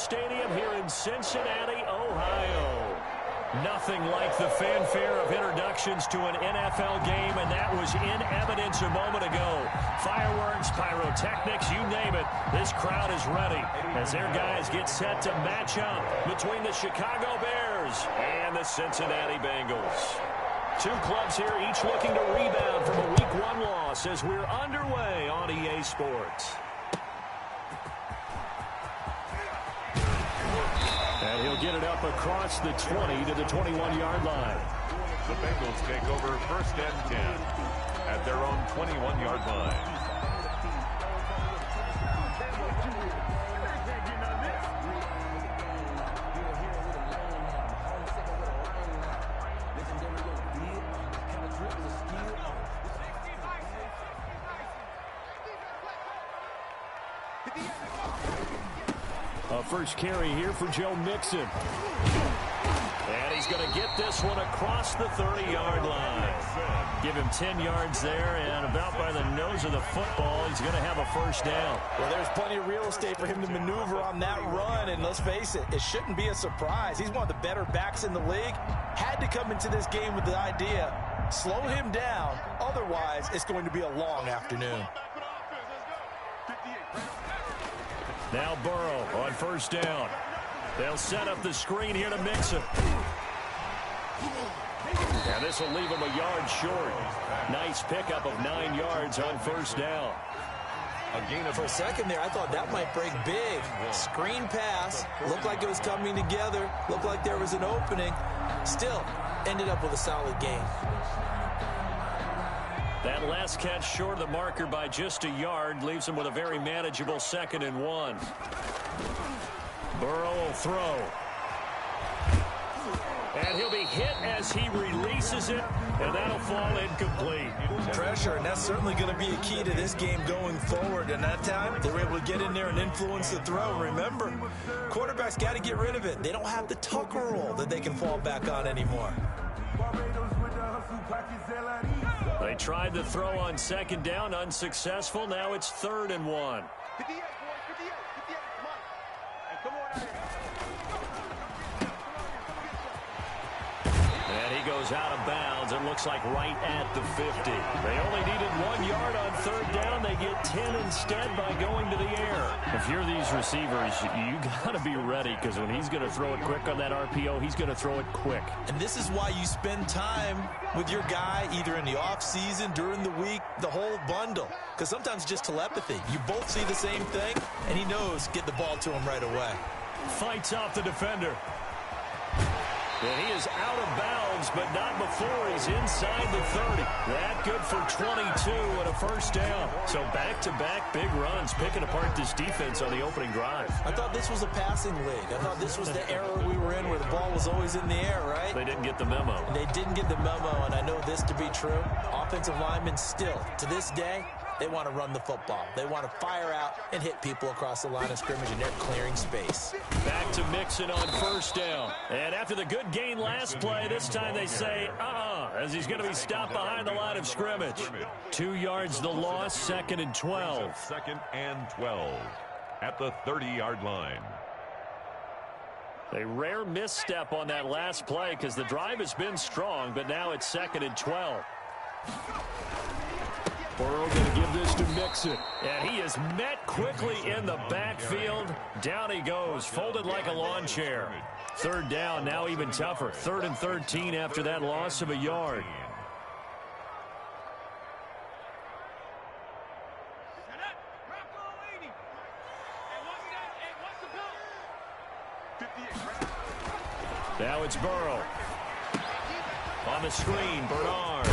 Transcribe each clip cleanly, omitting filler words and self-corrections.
Stadium here in Cincinnati, Ohio. Nothing like the fanfare of introductions to an NFL game, and that was in evidence a moment ago. Fireworks, pyrotechnics, you name it. This crowd is ready as their guys get set to match up between the Chicago Bears and the Cincinnati Bengals. Two clubs here, each looking to rebound from a Week 1 loss as we're underway on EA Sports. And he'll get it up across the 20 to the 21-yard line. The Bengals take over 1st and 10 at their own 21-yard line. A first carry here for Joe Mixon. And he's going to get this one across the 30-yard line. Give him 10 yards there, and about by the nose of the football, he's going to have a first down. Well, there's plenty of real estate for him to maneuver on that run, and let's face it, it shouldn't be a surprise. He's one of the better backs in the league. Had to come into this game with the idea, slow him down, otherwise it's going to be a long afternoon. Now Burrow on first down. They'll set up the screen here to Mixon. And this will leave him a yard short. Nice pickup of 9 yards on first down. For a second there, I thought that might break big. Screen pass. Looked like it was coming together. Looked like there was an opening. Still, ended up with a solid game. That last catch short of the marker by just a yard leaves him with a very manageable 2nd and 1. Burrow will throw. And he'll be hit as he releases it, and that'll fall incomplete. Pressure, and that's certainly going to be a key to this game going forward. And that time, they were able to get in there and influence the throw. Remember, quarterbacks got to get rid of it. They don't have the tuck roll that they can fall back on anymore. They tried the throw on 2nd down, unsuccessful. Now it's 3rd and 1. And he goes out of bounds. It looks like right at the 50. They only needed 1 yard on 3rd down. They get 10 instead by going to the air. If you're these receivers, you got to be ready, because when he's going to throw it quick on that RPO, he's going to throw it quick. And this is why you spend time with your guy either in the offseason, during the week, the whole bundle. Because sometimes just telepathy. You both see the same thing, and he knows get the ball to him right away. Fights off the defender. And he is out of bounds, but not before he's inside the 30. That good for 22 and a first down. So back-to-back big runs, picking apart this defense on the opening drive. I thought this was a passing league. I thought this was the era we were in where the ball was always in the air, right? They didn't get the memo. And they didn't get the memo, and I know this to be true. Offensive linemen still, to this day, they want to run the football. They want to fire out and hit people across the line of scrimmage, and they're clearing space. Back to Mixon on first down. And after the good gain last play, this time they say, as he's going to be stopped behind the line of scrimmage. 2 yards the loss, 2nd and 12. 2nd and 12 at the 30-yard line. A rare misstep on that last play because the drive has been strong, but now it's 2nd and 12. Burrow going to give this to Mixon. And he is met quickly in the backfield. Down he goes, folded like a lawn chair. 3rd down, now even tougher. 3rd and 13 after that loss of a yard. Now it's Burrow. On the screen, Bernard.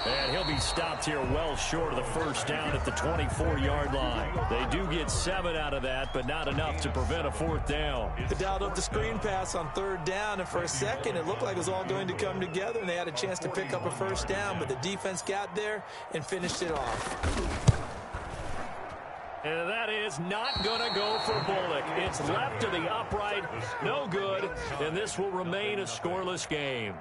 And he'll be stopped here well short of the first down at the 24-yard line. They do get 7 out of that, but not enough to prevent a 4th down. They dialed up the screen pass on 3rd down, and for a second it looked like it was all going to come together, and they had a chance to pick up a first down, but the defense got there and finished it off. And that is not going to go for Bullock. It's left to the upright, no good, and this will remain a scoreless game.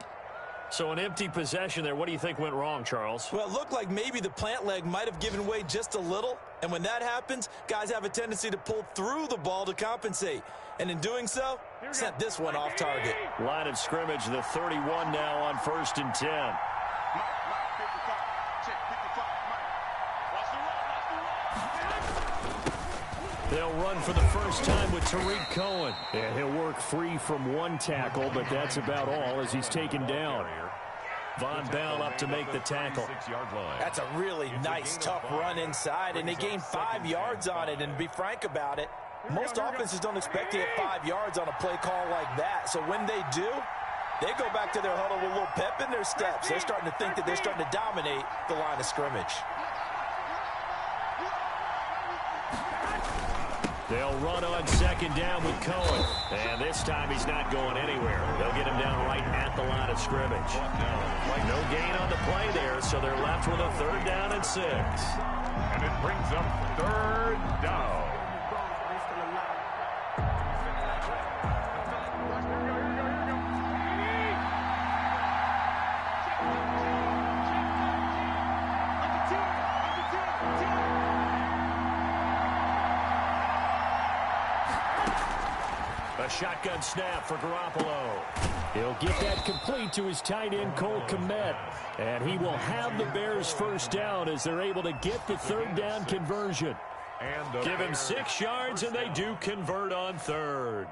So an empty possession there. What do you think went wrong, Charles? Well, it looked like maybe the plant leg might have given way just a little, And when that happens, guys have a tendency to pull through the ball to compensate. And in doing so, sent this one off target. Line of scrimmage, the 31 now on 1st and 10. They'll run for the first time with Tariq Cohen. And he'll work free from one tackle, but that's about all as he's taken down. Von Bell up to make the tackle. That's a really nice, tough run inside, and they gained 5 yards on it. And to be frank about it, most offenses don't expect to get 5 yards on a play call like that. So when they do, they go back to their huddle with a little pep in their steps. They're starting to think that they're starting to dominate the line of scrimmage. They'll run on 2nd down with Cohen. And this time he's not going anywhere. They'll get him down right at the line of scrimmage. No gain on the play there, so they're left with a 3rd down and 6. And it brings up 3rd down. A shotgun snap for Garoppolo. He'll get that complete to his tight end, Cole Kmet. And he will have the Bears 1st down as they're able to get the 3rd down conversion. And give him 6 yards, and they do convert on 3rd.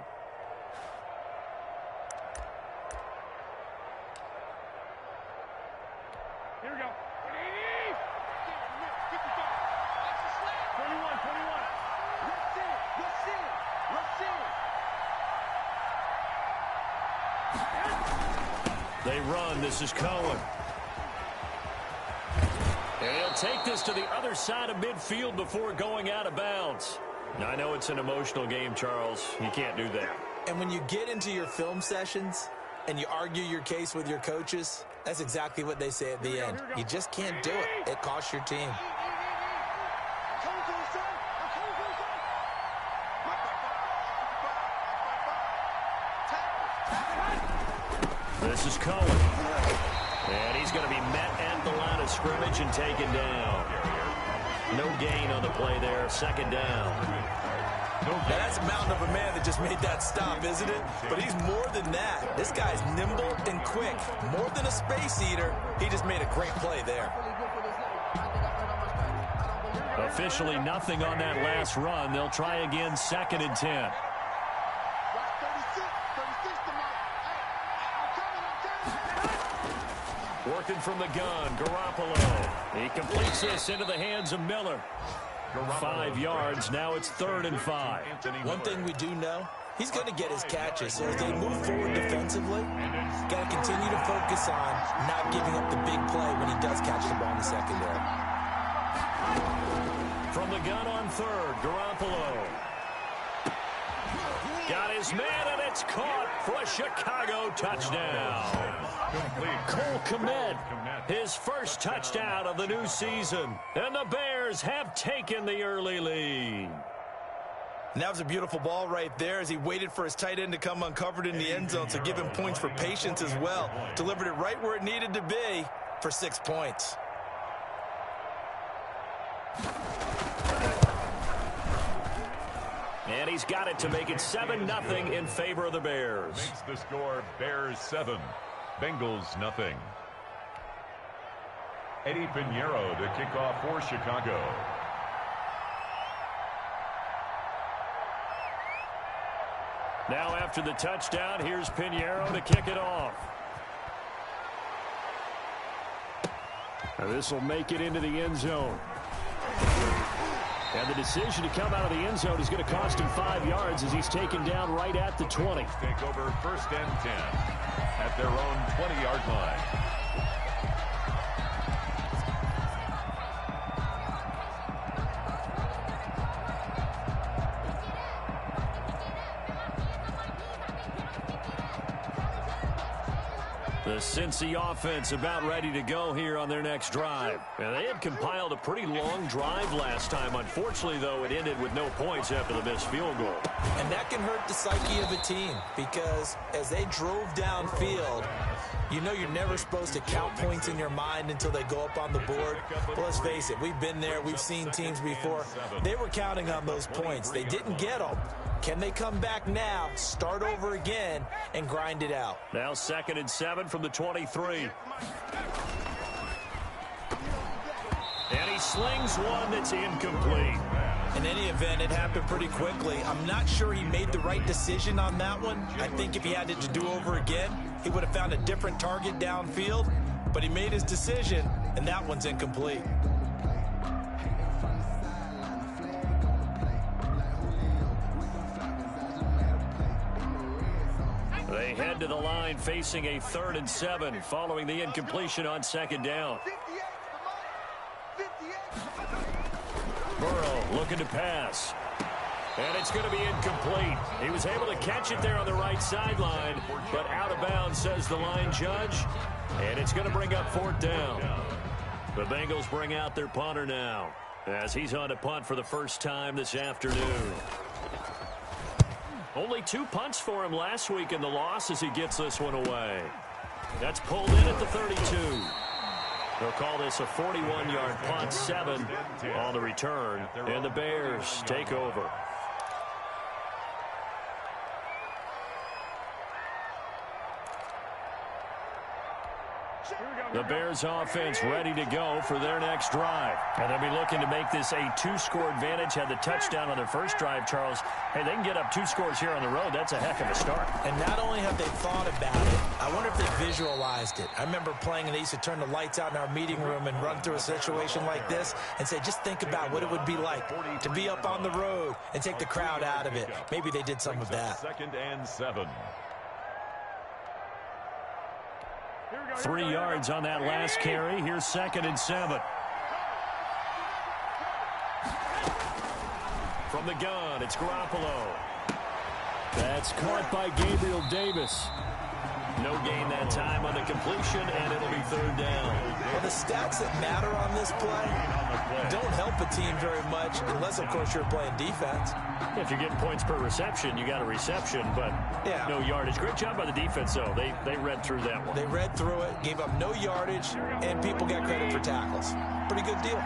Here we go. 21. Let's see. They run. This is Cohen. And he'll take this to the other side of midfield before going out of bounds. Now, I know it's an emotional game, Charles. You can't do that. And when you get into your film sessions and you argue your case with your coaches, that's exactly what they say at the end. You just can't do it. It costs your team. This is Cohen. And he's going to be met at the line of scrimmage and taken down. No gain on the play there. 2nd down. Now that's a mountain of a man that just made that stop, isn't it? But he's more than that. This guy's nimble and quick. More than a space eater, he just made a great play there. Officially nothing on that last run. They'll try again 2nd and 10. Working from the gun, Garoppolo. He completes this into the hands of Miller. 5 yards, now it's 3rd and 5. One thing we do know, he's going to get his catches. So as they move forward defensively, got to continue to focus on not giving up the big play when he does catch the ball in the secondary. From the gun on 3rd, Garoppolo. Got his man, and it's caught for a Chicago touchdown. Cole Kmet, his first touchdown of the new season. And the Bears have taken the early lead. And that was a beautiful ball right there as he waited for his tight end to come uncovered in the end zone, so give him points for patience as well. Delivered it right where it needed to be for 6 points. And he's got it to make it 7-0 in favor of the Bears. Makes the score Bears 7, Bengals nothing. Eddie Pinheiro to kick off for Chicago. Now after the touchdown, here's Pinheiro to kick it off. Now this will make it into the end zone. And the decision to come out of the end zone is going to cost him 5 yards as he's taken down right at the 20. Take over 1st and 10 at their own 20-yard line. The Cincy offense about ready to go here on their next drive. And they had compiled a pretty long drive last time. Unfortunately, though, it ended with no points after the missed field goal. And that can hurt the psyche of a team because as they drove downfield, you know you're never supposed to count points in your mind until they go up on the board. But let's face it, we've been there. We've seen teams before. They were counting on those points. They didn't get them. Can they come back now, start over again, and grind it out? Now 2nd and 7 from the 23. And he slings one that's incomplete. In any event, it happened pretty quickly. I'm not sure he made the right decision on that one. I think if he had it to do over again, he would have found a different target downfield. But he made his decision, and that one's incomplete. They head to the line facing a 3rd and 7 following the incompletion on 2nd down. Burrow looking to pass. And it's going to be incomplete. He was able to catch it there on the right sideline, but out of bounds, says the line judge. And it's going to bring up 4th down. The Bengals bring out their punter now as he's on to punt for the first time this afternoon. Only 2 punts for him last week in the loss as he gets this one away. That's pulled in at the 32. They'll call this a 41-yard punt, 7 on the return, and the Bears take over. The Bears offense ready to go for their next drive. And they'll be looking to make this a 2-score advantage. Had the touchdown on their first drive, Charles. Hey, they can get up 2 scores here on the road. That's a heck of a start. And not only have they thought about it, I wonder if they visualized it. I remember playing and they used to turn the lights out in our meeting room and run through a situation like this and say, just think about what it would be like to be up on the road and take the crowd out of it. Maybe they did some of that. 2nd and 7. 3 yards on that last carry. Here's 2nd and 7. From the gun, it's Garoppolo. That's caught by Gabriel Davis. No gain that time on the completion, and it'll be 3rd down. Well, the stats that matter on this play don't help a team very much unless, of course, you're playing defense. If you're getting points per reception, you got a reception, but no yardage. Great job by the defense, though. They read through that one. They read through it, gave up no yardage, and people got credit for tackles. Pretty good deal.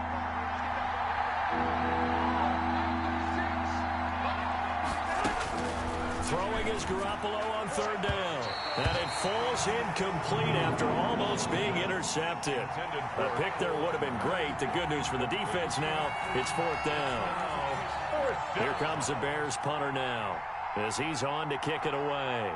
Throwing is Garoppolo on 3rd down. And it falls incomplete after almost being intercepted. A pick there would have been great. The good news for the defense now, it's 4th down. Here comes the Bears punter now as he's on to kick it away.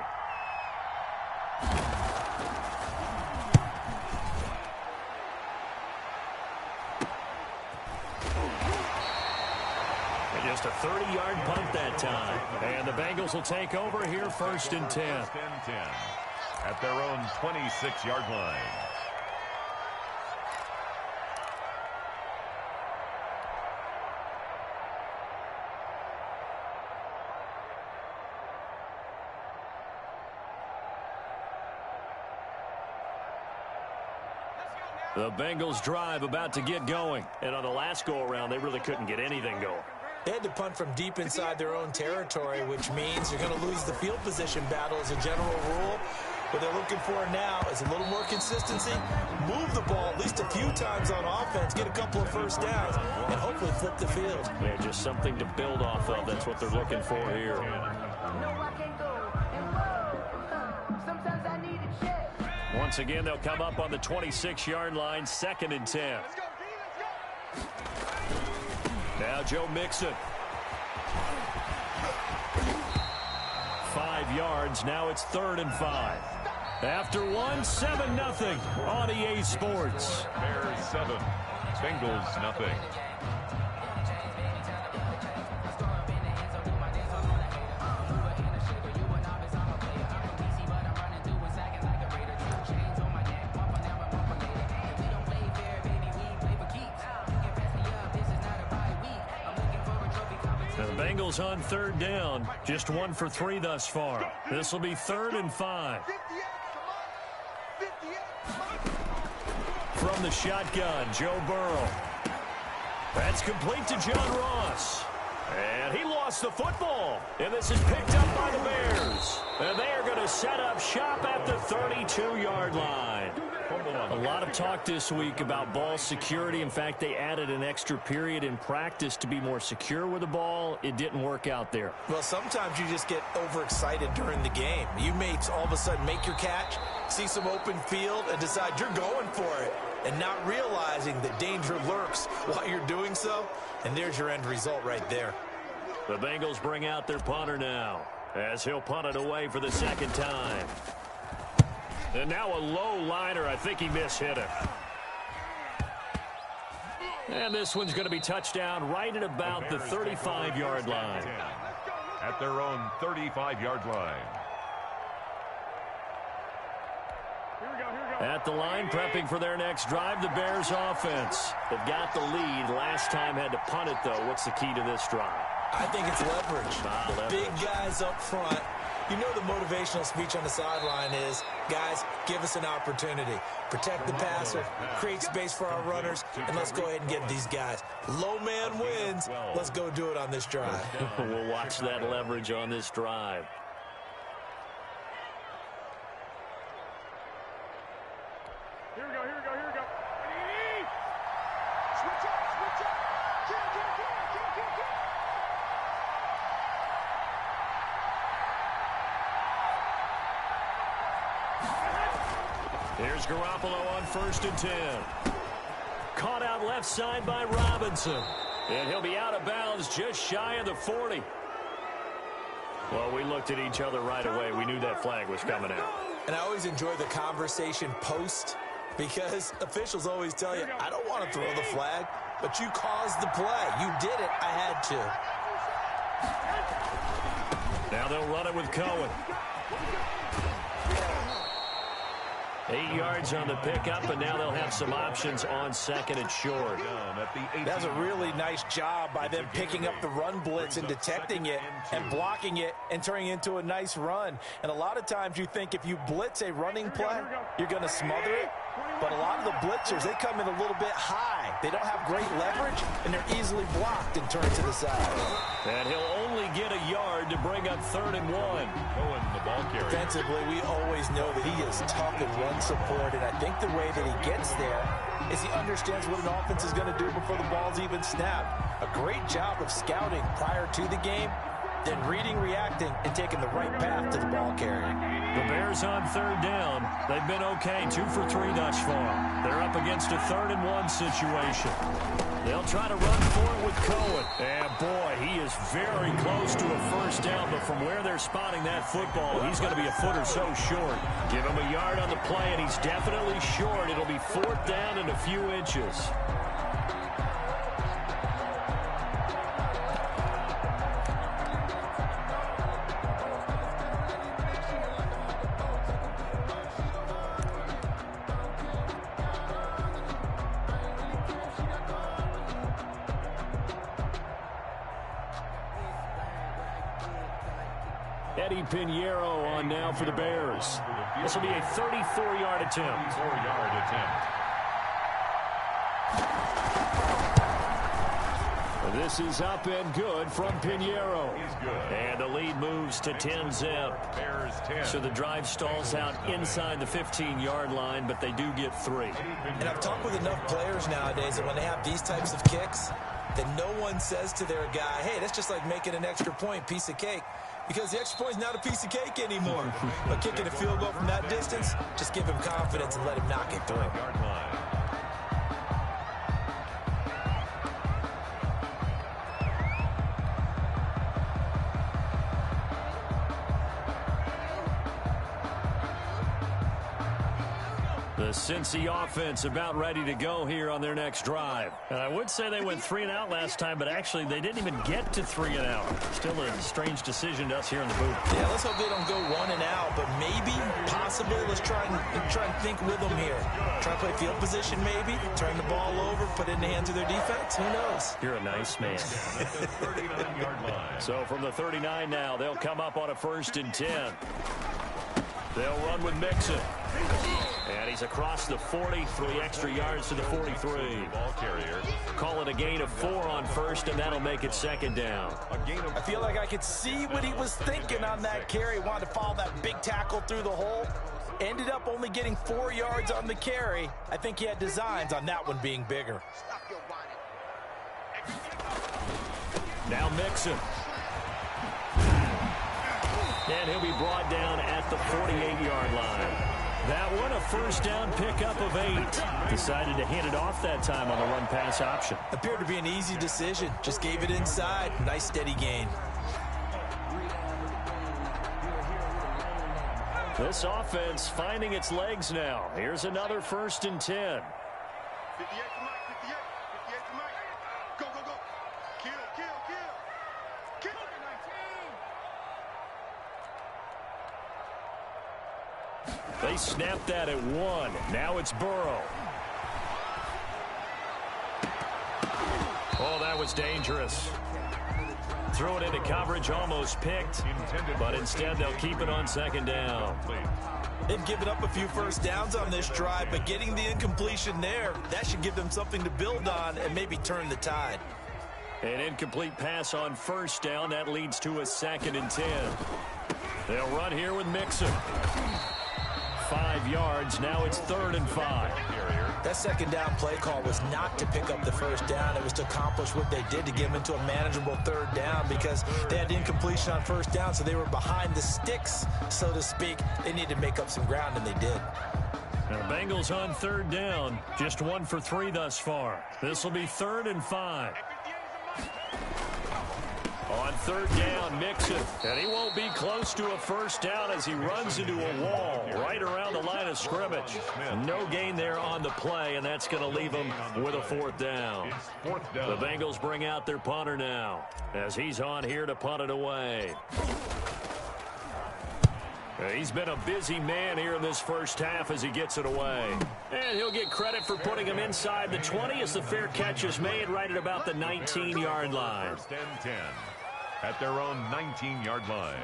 Just a 30-yard punt that time. And the Bengals will take over here 1st and 10. At their own 26-yard line. The Bengals drive about to get going. And on the last go-around, they really couldn't get anything going. They had to punt from deep inside their own territory, which means you're going to lose the field position battle as a general rule. What they're looking for now is a little more consistency, move the ball at least a few times on offense, get a couple of first downs, and hopefully flip the field. Yeah, just something to build off of. That's what they're looking for here. Once again, they'll come up on the 26-yard line, 2nd and 10. Now Joe Mixon. 5 yards. Now it's 3rd and 5. After one, 7-0 on EA Sports. Bears 7, Bengals nothing. Bengals on 3rd down. Just 1 for 3 thus far. This will be 3rd and 5. From the shotgun, Joe Burrow. That's complete to John Ross. And he lost the football. And this is picked up by the Bears. And they are going to set up shop at the 32-yard line. A lot of talk this week about ball security. In fact, they added an extra period in practice to be more secure with the ball. It didn't work out there. Well, sometimes you just get overexcited during the game. You may all of a sudden make your catch, see some open field, and decide you're going for it, and not realizing that danger lurks while you're doing so. And there's your end result right there. The Bengals bring out their punter now, as he'll punt it away for the second time. And now a low liner. I think he mishit it. And this one's going to be touchdown right at about the 35-yard line. At their own 35-yard line. At the line, prepping for their next drive, the Bears offense. They've got the lead. Last time had to punt it, though. What's the key to this drive? I think it's leverage. Big guys up front. You know the motivational speech on the sideline is, guys, give us an opportunity. Protect the passer, create space for our runners, and let's go ahead and get these guys. Low man wins. Let's go do it on this drive. We'll watch that leverage on this drive. Here we go. Switch up. Here's Garoppolo on 1st and 10. Caught out left side by Robinson. And he'll be out of bounds just shy of the 40. Well, we looked at each other right away. We knew that flag was coming out. And I always enjoy the conversation post, because officials always tell you, I don't want to throw the flag, but you caused the play. You did it. I had to. Now they'll run it with Cohen. 8 yards on the pickup, and now they'll have some options on second and short. That's a really nice job by them picking up the run blitz and detecting it and blocking it and turning it into a nice run. And a lot of times you think if you blitz a running play, you're going to smother it. But a lot of the blitzers, they come in a little bit high. They don't have great leverage, and they're easily blocked and turned to the side. And he'll only get a yard to bring up 3rd and 1. Cohen, the ball carrier. Defensively, we always know that he is tough in run support, and I think the way that he gets there is he understands what an offense is going to do before the ball's even snapped. A great job of scouting prior to the game, then reading, reacting, and taking the right path to the ball carrier. The Bears on 3rd down. They've been okay, 2 for 3 thus far. They're up against a 3rd and 1 situation. They'll try to run for it with Cohen. And boy, he is very close to a first down, but from where they're spotting that football, he's going to be a foot or so short. Give him a yard on the play, and he's definitely short. It'll be 4th down and a few inches. Pinheiro on now for the Bears. This will be a 34-yard attempt. 4-yard attempt. This is up and good from Pinheiro. He's good. And the lead moves to 10-zip. Bears 10. So the drive stalls out inside the 15-yard line, but they do get 3. And I've talked with enough players nowadays that when they have these types of kicks, that no one says to their guy, hey, that's just like making an extra point, piece of cake. Because the extra point is not a piece of cake anymore. But kicking a field goal from that distance, just give him confidence and let him knock it through. Yard line. The Cincy offense about ready to go here on their next drive. And I would say they went 3 and out last time, but actually they didn't even get to 3 and out. Still a strange decision to us here in the booth. Yeah, let's hope they don't go 1 and out, but maybe, possibly, let's try and think with them here. Try to play field position maybe, turn the ball over, put it in the hands of their defense. Who knows? You're a nice man. So from the 39 now, they'll come up on a 1st and 10. They'll run with Mixon. And he's across the 40, 3 extra yards to the 43. Ball carrier. Call it a gain of 4 on first, and that'll make it second down. I feel like I could see what he was thinking on that carry. Wanted to follow that big tackle through the hole. Ended up only getting 4 yards on the carry. I think he had designs on that one being bigger. Now Mixon. And he'll be brought down at the 48-yard line. That one, a first down pickup of 8. Decided to hand it off that time on the run-pass option. Appeared to be an easy decision. Just gave it inside. Nice steady gain. This offense finding its legs now. Here's another 1st and 10. 58 to Mike, 58 to Mike. Go, go, go. Kill. Kill. They snapped that at 1. Now it's Burrow. Oh, that was dangerous. Throw it into coverage, almost picked. But instead, they'll keep it on 2nd down. They've given up a few first downs on this drive, but getting the incompletion there, that should give them something to build on and maybe turn the tide. An incomplete pass on 1st down. That leads to a 2nd and 10. They'll run here with Mixon. 5 yards. Now it's 3rd and 5. That 2nd down play call was not to pick up the first down. It was to accomplish what they did to get them into a manageable 3rd down because they had incompletion on 1st down, so they were behind the sticks, so to speak. They needed to make up some ground, and they did. Now, Bengals on 3rd down. Just 1 for 3 thus far. This will be 3rd and 5. On 3rd down, Mixon. And he won't be close to a first down as he runs into a wall right around the line of scrimmage. No gain there on the play, and that's going to leave him with a 4th down. The Bengals bring out their punter now as he's on here to punt it away. He's been a busy man here in this first half as he gets it away. And he'll get credit for putting him inside the 20 as the fair catch is made right at about the 19-yard line. 1st and 10 at their own 19-yard line.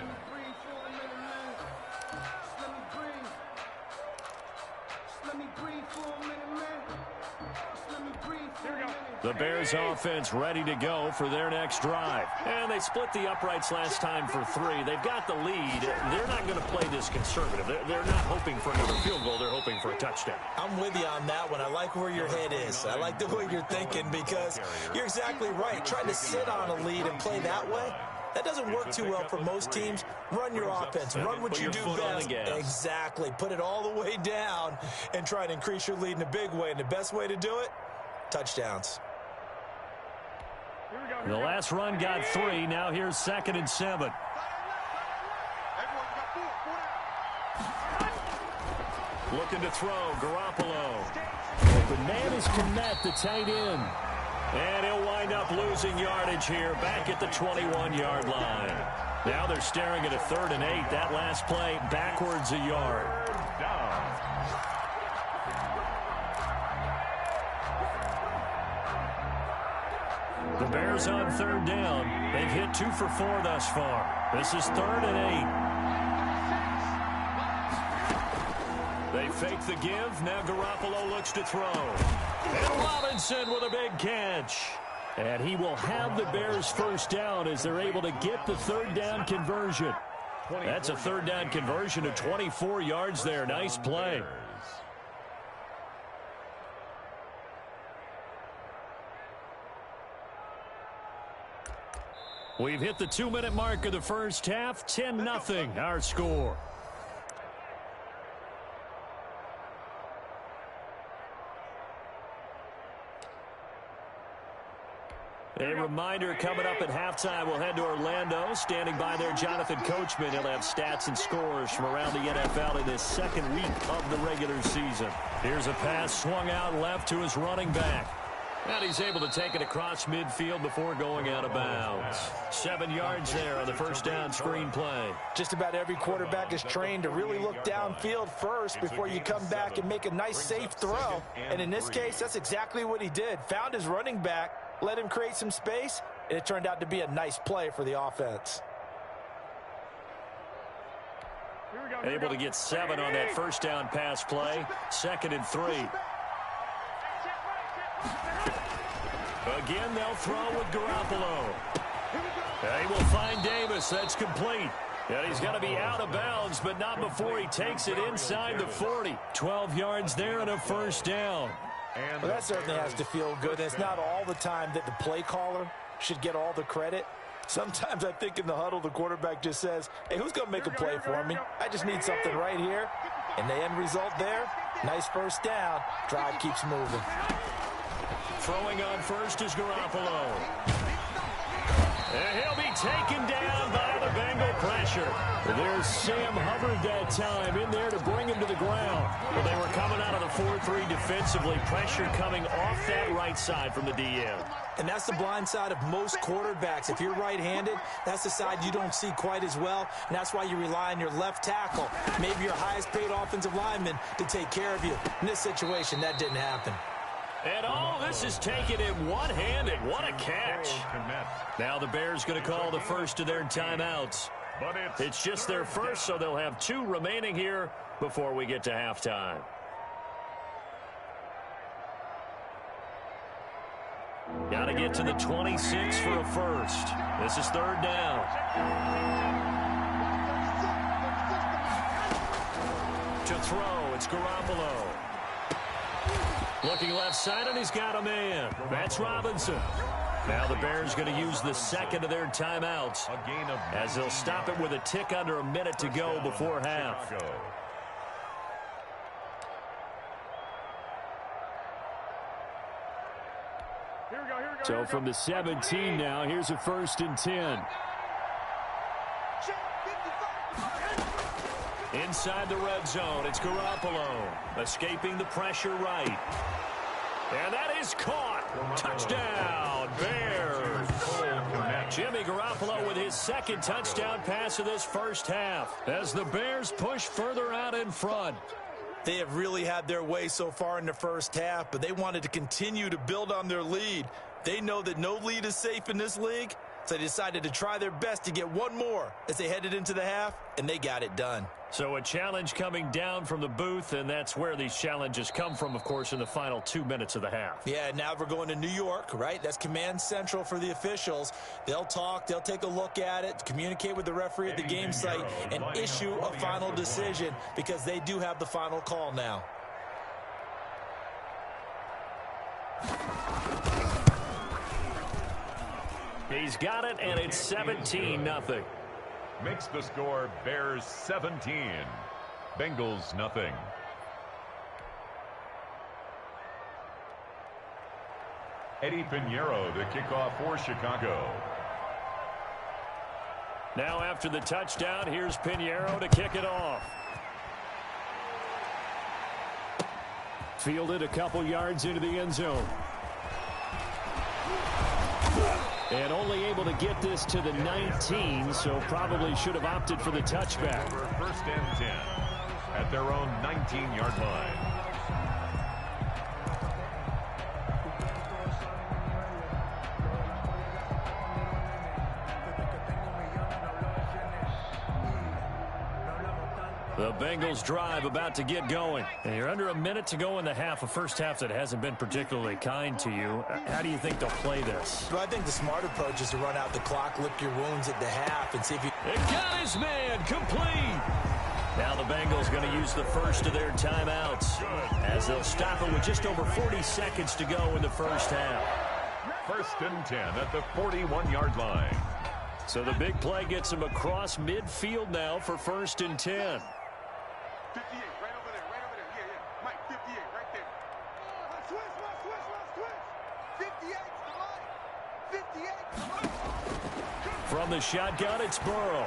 The Bears offense ready to go for their next drive. And they split the uprights last time for 3. They've got the lead. They're not going to play this conservative. They're not hoping for another field goal. They're hoping for a touchdown. I'm with you on that one. I like where your head is. I like the way you're thinking because you're exactly right. Trying to sit on a lead and play that way, that doesn't work too well for most teams. Run your offense. Run what you do best. Exactly. Put it all the way down and try to increase your lead in a big way. And the best way to do it, touchdowns. The last run got 3. Now here's 2nd and 7. Looking to throw, Garoppolo. The man is Kmet, the tight end. And he'll wind up losing yardage here back at the 21-yard line. Now they're staring at a 3rd and 8. That last play backwards a yard. The Bears on 3rd down. They've hit 2 for 4 thus far. This is 3rd and 8. They fake the give. Now Garoppolo looks to throw. And Robinson with a big catch. And he will have the Bears first down as they're able to get the 3rd down conversion. That's a 3rd down conversion of 24 yards there. Nice play. We've hit the 2-minute mark of the first half. 10-0 our score. A reminder coming up at halftime, we'll head to Orlando. Standing by there, Jonathan Coachman. He'll have stats and scores from around the NFL in this 2nd week of the regular season. Here's a pass swung out left to his running back. And he's able to take it across midfield before going out of bounds. 7 yards there on the first down screen play. Just about every quarterback is trained to really look downfield first before you come back and make a nice, safe throw. And in this case, that's exactly what he did. Found his running back, let him create some space, and it turned out to be a nice play for the offense. Able to get 7 on that first down pass play. 2nd and 3. Again, they'll throw with Garoppolo. He will find Davis. That's complete. And he's going to be out of bounds, but not before he takes it inside the 40. 12 yards there and a first down. Well, that certainly has to feel good. It's not all the time that the play caller should get all the credit. Sometimes I think in the huddle, the quarterback just says, hey, who's going to make a play for me? I just need something right here. And the end result there, nice first down. Drive keeps moving. Throwing on first is Garoppolo. And he'll be taken down by the Bengal pressure. There's Sam Hubbard that time in there to bring him to the ground. Well, they were coming out of the 4-3 defensively. Pressure coming off that right side from the DN. And that's the blind side of most quarterbacks. If you're right-handed, that's the side you don't see quite as well. And that's why you rely on your left tackle, maybe your highest-paid offensive lineman, to take care of you. In this situation, that didn't happen. And all this is taken in one-handed. What a catch. Now the Bears going to call the first of their timeouts. It's just their first, so they'll have 2 remaining here before we get to halftime. Got to get to the 26 for a first. This is 3rd down. To throw, it's Garoppolo. Looking left side, and he's got a man. That's Robinson. Now the Bears going to use the 2nd of their timeouts as they'll stop it with a tick under a minute to go before half. So from the 17 now, here's a 1st and 10. Inside the red zone, it's Garoppolo. Escaping the pressure right. And that is caught. Touchdown, Bears. Jimmy Garoppolo with his 2nd touchdown pass of this first half as the Bears push further out in front. They have really had their way so far in the first half, but they wanted to continue to build on their lead. They know that no lead is safe in this league, so they decided to try their best to get one more as they headed into the half, and they got it done. So a challenge coming down from the booth, and that's where these challenges come from, of course, in the final 2 minutes of the half. Yeah, now we're going to New York, right? That's command central for the officials. They'll talk, they'll take a look at it, communicate with the referee at the game site, and issue a final decision because they do have the final call now. He's got it, and it's 17-0. Makes the score Bears 17, Bengals nothing. Eddie Pinheiro the kickoff for Chicago. Now after the touchdown, here's Pinheiro to kick it off. Fielded a couple yards into the end zone. And only able to get this to the 19, so probably should have opted for the touchback. 1st and 10 at their own 19-yard line. The Bengals drive about to get going. And you're under a minute to go in the half, a first half that hasn't been particularly kind to you. How do you think they'll play this? Well, I think the smart approach is to run out the clock, lick your wounds at the half, and see if you... It got his man complete. Now the Bengals going to use the first of their timeouts as they'll stop it with just over 40 seconds to go in the first half. 1st and 10 at the 41-yard line. So the big play gets him across midfield now for 1st and 10. 58, right over there, yeah, yeah. Mike, 58, right there. Switch. 58 to Mike. From the shotgun, it's Burrow.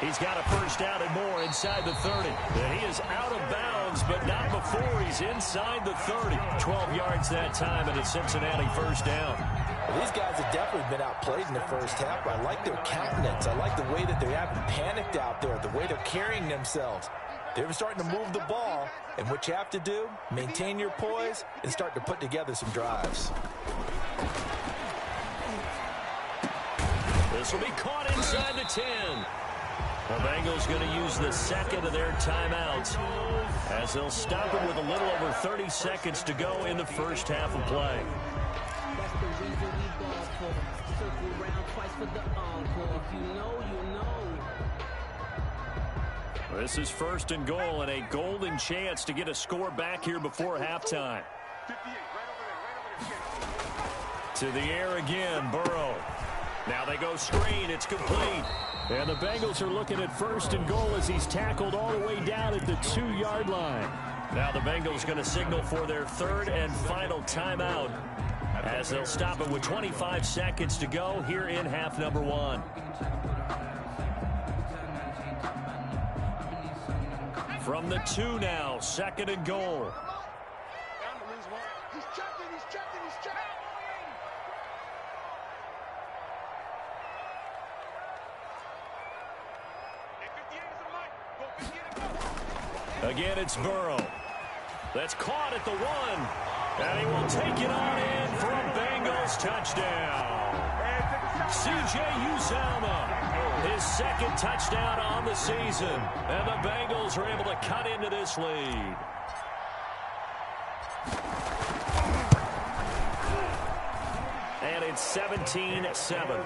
He's got a first down and more inside the 30. And he is out of bounds, but not before he's inside the 30. 12 yards that time, and it's Cincinnati 1st down. Well, these guys have definitely been outplayed in the first half. I like their countenance. I like the way that they haven't panicked out there, the way they're carrying themselves. They're starting to move the ball, and what you have to do, maintain your poise and start to put together some drives. This will be caught inside the 10. The Bengals going to use the second of their timeouts as they'll stop it with a little over 30 seconds to go in the first half of play. That's the reason we ball for. Circle round twice for the encore. If you know, you know. This is first and goal and a golden chance to get a score back here before halftime. 58, right over there. To the air again, Burrow. Now they go screen. It's complete. And the Bengals are looking at first and goal as he's tackled all the way down at the 2-yard line. Now the Bengals going to signal for their third and final timeout as they'll stop it with 25 seconds to go here in half number 1. From the 2 now, second and goal. He's checking. Again, it's Burrow. That's caught at the 1. And he will take it on in for a Bengals touchdown. C.J. Uzomah, his second touchdown on the season. And the Bengals are able to cut into this lead. And it's 17-7.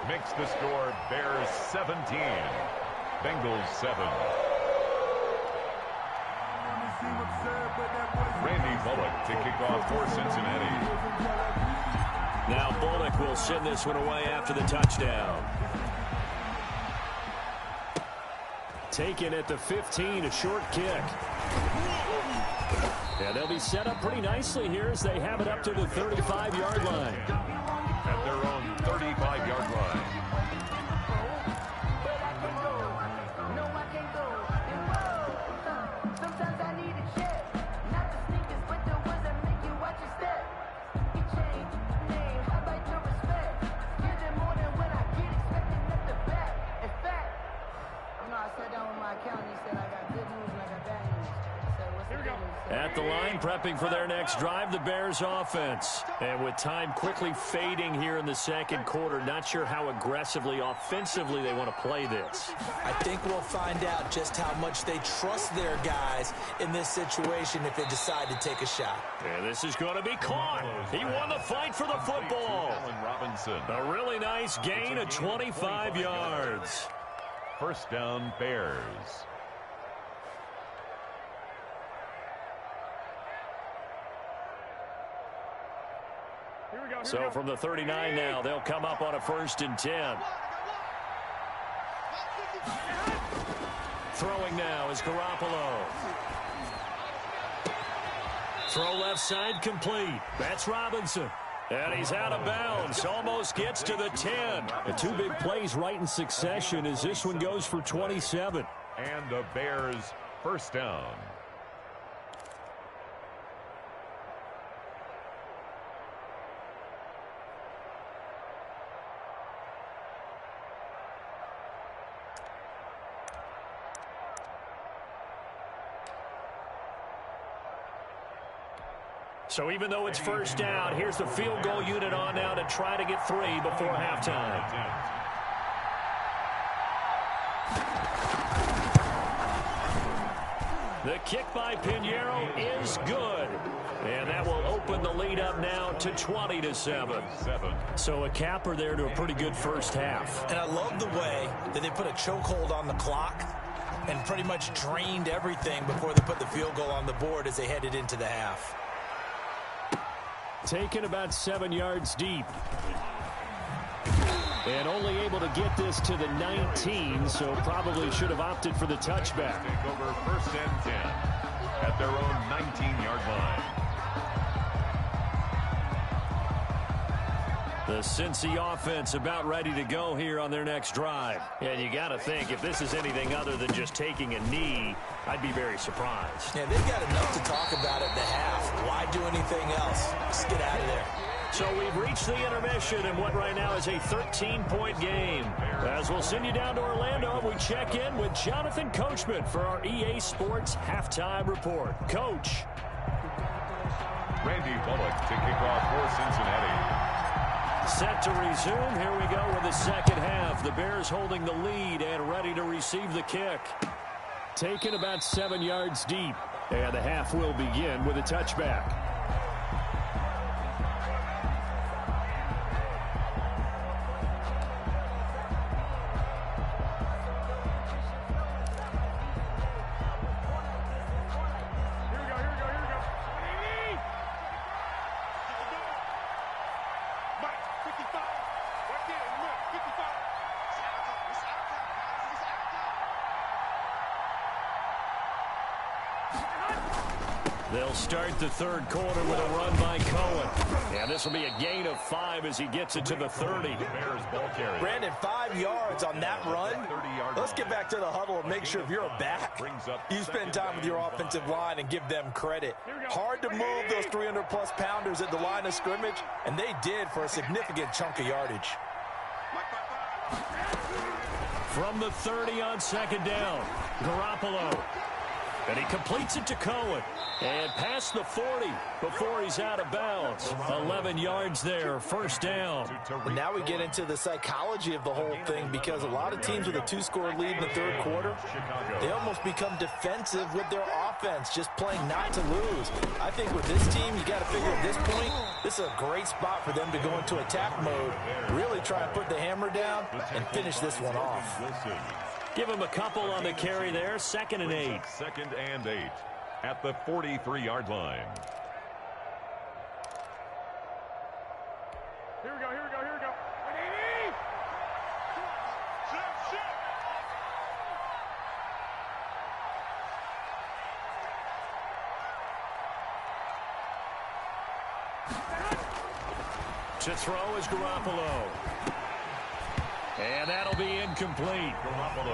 Makes the score Bears 17, Bengals 7. Randy Bullock to kick off for Cincinnati. Now Bullock will send this one away after the touchdown. Taken at the 15, a short kick. Yeah, they'll be set up pretty nicely here as they have it up to the 35-yard line. At their own 35-yard line. At the line, prepping for their next drive, the Bears offense. And with time quickly fading here in the second quarter, not sure how aggressively, offensively they want to play this. I think we'll find out just how much they trust their guys in this situation if they decide to take a shot. And this is going to be caught. He won the fight for the football. Allen Robinson. A really nice gain of 25 yards. First down, Bears. So from the 39 now, they'll come up on a 1st and 10. Throwing now is Garoppolo. Throw left side complete. That's Robinson. And he's out of bounds. Almost gets to the 10. The 2 big plays right in succession as this one goes for 27. And the Bears first down. So even though it's first down, here's the field goal unit on now to try to get 3 before halftime. The kick by Pinheiro is good. And that will open the lead up now to 20-7. So a capper there to a pretty good first half. And I love the way that they put a chokehold on the clock and pretty much drained everything before they put the field goal on the board as they headed into the half. Taken about 7 yards deep. And only able to get this to the 19, so probably should have opted for the touchback. Take over first and 10 at their own 19-yard line. The Cincy offense about ready to go here on their next drive. And you got to think, if this is anything other than just taking a knee, I'd be very surprised. Yeah, they've got enough to talk about at the half. Why do anything else? Just get out of there. So we've reached the intermission in what right now is a 13-point game. As we'll send you down to Orlando, we check in with Jonathan Coachman for our EA Sports Halftime Report. Coach. Randy Bullock to kick off for Cincinnati. Set to resume. Here we go with the second half half. The Bears holding the lead and ready to receive the kick. Taken about 7 yards deep. And the half will begin with a touchback. They'll start the third quarter with a run by Cohen. And this will be a gain of 5 as he gets it to the 30. Brandon, 5 yards on that run. Let's get back to the huddle and make sure if you're a back, you spend time with your offensive line and give them credit. Hard to move those 300-plus pounders at the line of scrimmage, and they did for a significant chunk of yardage. From the 30 on second down, Garoppolo. And he completes it to Cohen. And past the 40 before he's out of bounds. 11 yards there, first down. And now we get into the psychology of the whole thing, because a lot of teams with a 2-score lead in the third quarter, they almost become defensive with their offense, just playing not to lose. I think with this team, you got to figure at this point, this is a great spot for them to go into attack mode, really try and put the hammer down and finish this one off. Give him a couple on the carry there. 2nd and 8. 2nd and 8 at the 43-yard line. Here we go. To throw is Garoppolo. And that'll be incomplete.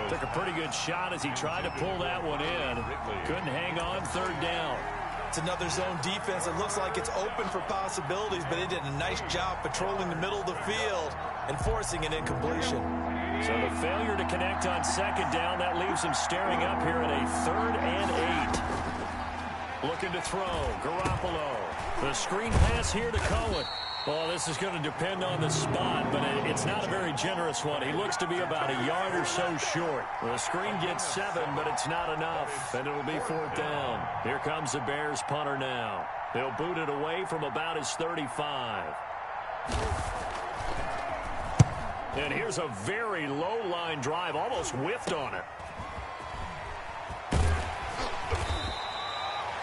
Took a pretty good shot as he tried to pull that one in. Couldn't hang on, third down. It's another zone defense. It looks like it's open for possibilities, but they did a nice job patrolling the middle of the field and forcing an incompletion. So the failure to connect on second down, that leaves him staring up here at a 3rd and 8. Looking to throw, Garoppolo. The screen pass here to Cohen. Well, this is going to depend on the spot, but it's not a very generous one. He looks to be about a yard or so short. The screen gets 7, but it's not enough, and it'll be 4th down. Here comes the Bears punter now. They'll boot it away from about his 35. And here's a very low-line drive, almost whiffed on it.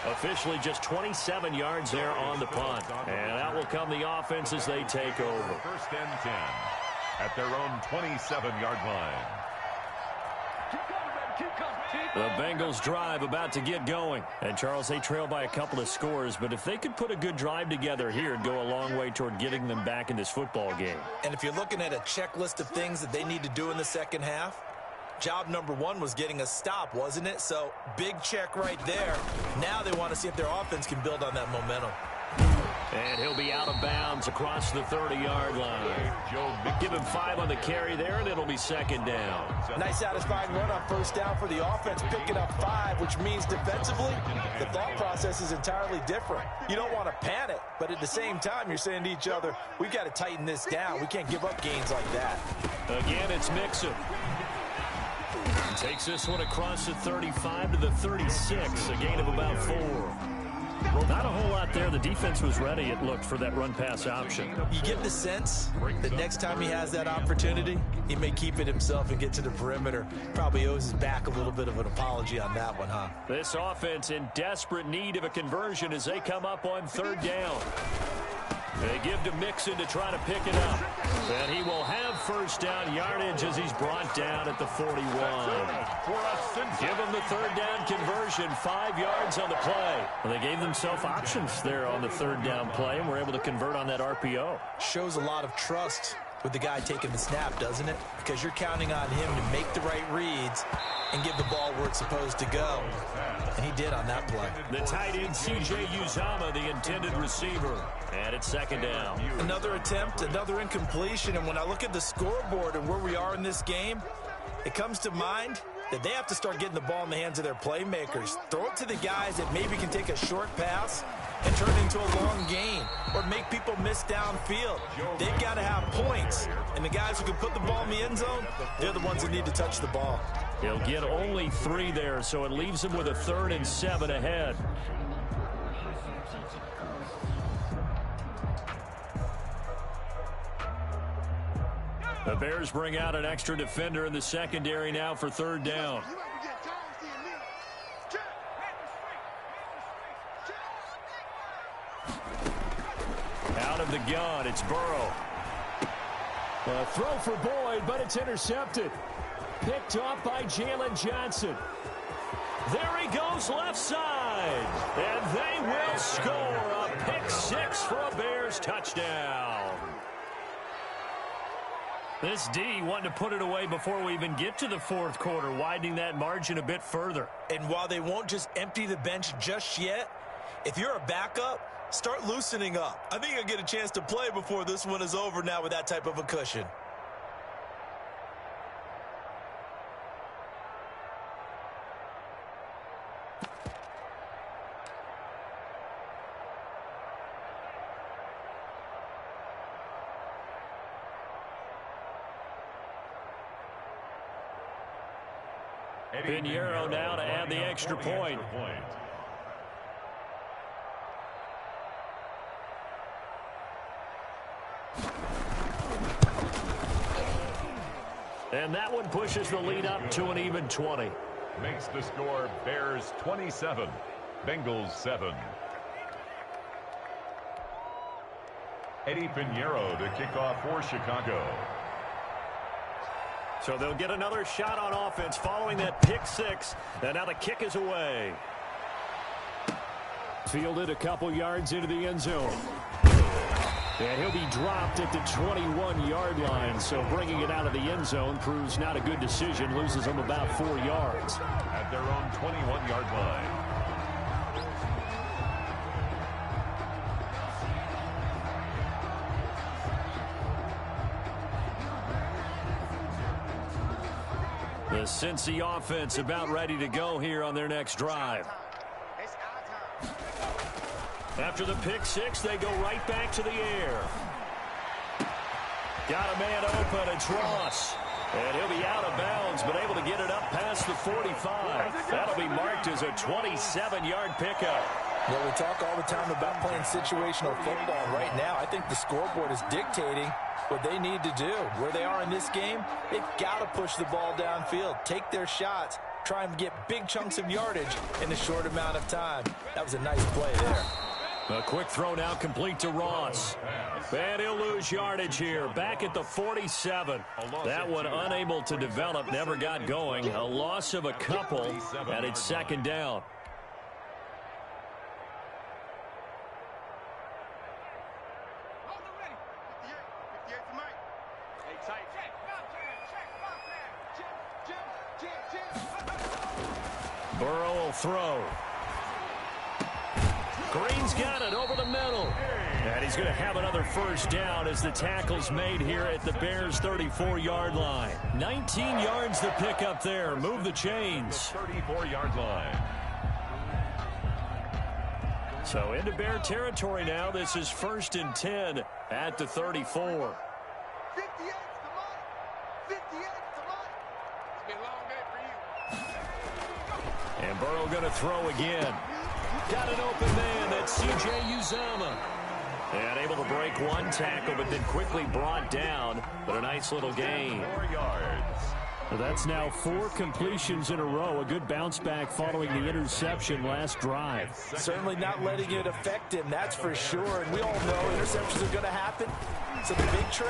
Officially just 27 yards there on the punt. And out will come the offense as they take over. 1st and 10 at their own 27-yard line. The Bengals drive about to get going. And, Charles, they trail by a couple of scores, but if they could put a good drive together here, it'd go a long way toward getting them back in this football game. And if you're looking at a checklist of things that they need to do in the second half, job number 1 was getting a stop, wasn't it? So, big check right there. Now they want to see if their offense can build on that momentum. And he'll be out of bounds across the 30-yard line. Give him 5 on the carry there, and it'll be 2nd down. Nice satisfying run on 1st down for the offense, picking up 5, which means defensively, the thought process is entirely different. You don't want to panic, but at the same time, you're saying to each other, we've got to tighten this down. We can't give up gains like that. Again, it's Mixon. Takes this one across the 35 to the 36, a gain of about 4. Not a whole lot there. The defense was ready, it looked, for that run-pass option. You get the sense that next time he has that opportunity, he may keep it himself and get to the perimeter. Probably owes his back a little bit of an apology on that one, huh? This offense in desperate need of a conversion as they come up on 3rd down. They give to Mixon to try to pick it up. And he will have 1st down yardage as he's brought down at the 41. Give him the 3rd down conversion, 5 yards on the play. Well, they gave themselves options there on the 3rd down play and were able to convert on that RPO. Shows a lot of trust with the guy taking the snap, doesn't it? Because you're counting on him to make the right reads and give the ball where it's supposed to go. And he did on that play. The tight end, C.J. Uzomah, the intended receiver. And it's 2nd down. Another attempt, another incompletion. And when I look at the scoreboard and where we are in this game, it comes to mind that they have to start getting the ball in the hands of their playmakers. Throw it to the guys that maybe can take a short pass and turn it into a long gain or make people miss downfield. They've got to have points. And the guys who can put the ball in the end zone, they're the ones that need to touch the ball. He'll get only 3 there, so it leaves him with a 3rd and 7 ahead. The Bears bring out an extra defender in the secondary now for 3rd down. Out of the gun, it's Burrow. A throw for Boyd, but it's intercepted. Picked off by Jalen Johnson. There he goes left side. And they will score a pick 6 for a Bears touchdown. This D wanting to put it away before we even get to the 4th quarter, widening that margin a bit further. And while they won't just empty the bench just yet, if you're a backup, start loosening up. I think you'll get a chance to play before this one is over now with that type of a cushion. Pinheiro now to add the extra point. And that one pushes the lead up to an even 20. Makes the score Bears 27, Bengals 7. Eddie Pinheiro to kick off for Chicago. So they'll get another shot on offense following that pick 6. And now the kick is away. Fielded a couple yards into the end zone. And he'll be dropped at the 21-yard line. So bringing it out of the end zone proves not a good decision. Loses them about 4 yards. At their own 21-yard line. The Cincy offense about ready to go here on their next drive. After the pick 6, they go right back to the air. Got a man open. It's Ross. And he'll be out of bounds, but able to get it up past the 45. That'll be marked as a 27-yard pickup. Well, we talk all the time about playing situational football. Right now, I think the scoreboard is dictating what they need to do. Where they are in this game, they've got to push the ball downfield, take their shots, try and get big chunks of yardage in a short amount of time. That was a nice play there. A quick throw now complete to Ross. And he'll lose yardage here. Back at the 47. That one unable to develop, never got going. A loss of a couple, and it's 2nd down. Burrow will throw. Green's got it over the middle. And he's going to have another 1st down as the tackle's made here at the Bears' 34-yard line. 19 yards to pick up there. Move the chains. 34-yard line. So into Bear territory now. This is 1st and 10 at the 34. 58's the money. 58's the money. It's been a long day for you. And Burrow going to throw again. Got an open man. That's C.J. Uzomah. And able to break one tackle, but then quickly brought down. But a nice little gain. 4 yards. Well, that's now 4 completions in a row. A good bounce back following the interception last drive. Certainly not letting it affect him, that's for sure. And we all know interceptions are going to happen. So the big trick,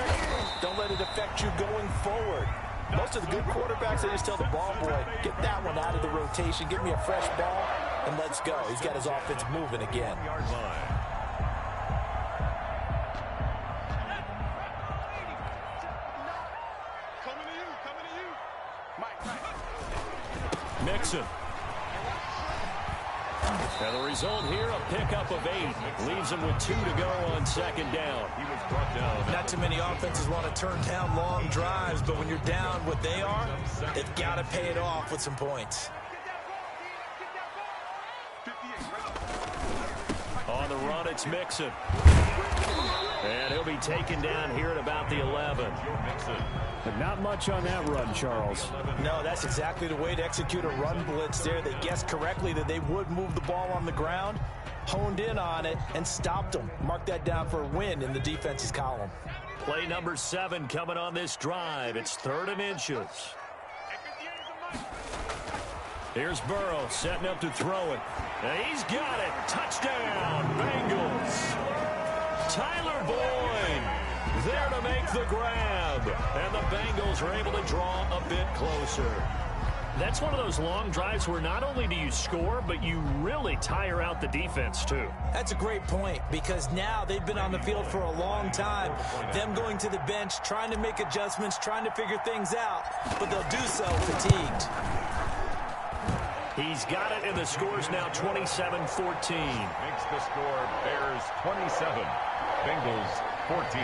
don't let it affect you going forward. Most of the good quarterbacks, they just tell the ball boy, get that one out of the rotation, give me a fresh ball, and let's go. He's got his offense moving again. Yard line. Mixon. And the result here, a pickup of 8. Leaves him with 2 to go on 2nd down. He was brought down. Not too many offenses want to turn down long drives, but when you're down what they are, they've got to pay it off with some points. On the run, it's Mixon. And he'll be taken down here at about the 11. But not much on that run, Charles. No, that's exactly the way to execute a run blitz there. They guessed correctly that they would move the ball on the ground, honed in on it, and stopped them. Mark that down for a win in the defense's column. Play number 7 coming on this drive. It's 3rd and inches. Here's Burrow setting up to throw it. And he's got it. Touchdown, Bengals. Tyler Boyd there to make the grab. And the Bengals are able to draw a bit closer. That's one of those long drives where not only do you score, but you really tire out the defense, too. That's a great point, because now they've been on the field for a long time. Them going to the bench, trying to make adjustments, trying to figure things out, but they'll do so fatigued. He's got it, and the score's now 27-14. Makes the score Bears 27, Bengals 14.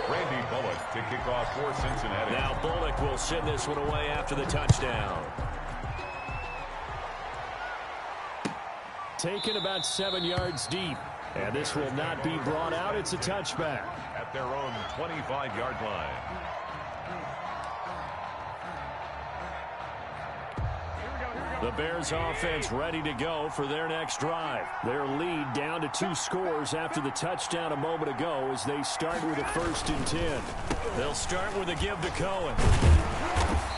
Randy Bullock to kick off for Cincinnati. Now Bullock will send this one away after the touchdown. Taken about 7 yards deep. And this will not be brought out. It's a touchback. At their own 25-yard line. The Bears offense ready to go for their next drive. Their lead down to 2 scores after the touchdown a moment ago as they start with a 1st and 10. They'll start with a give to Cohen.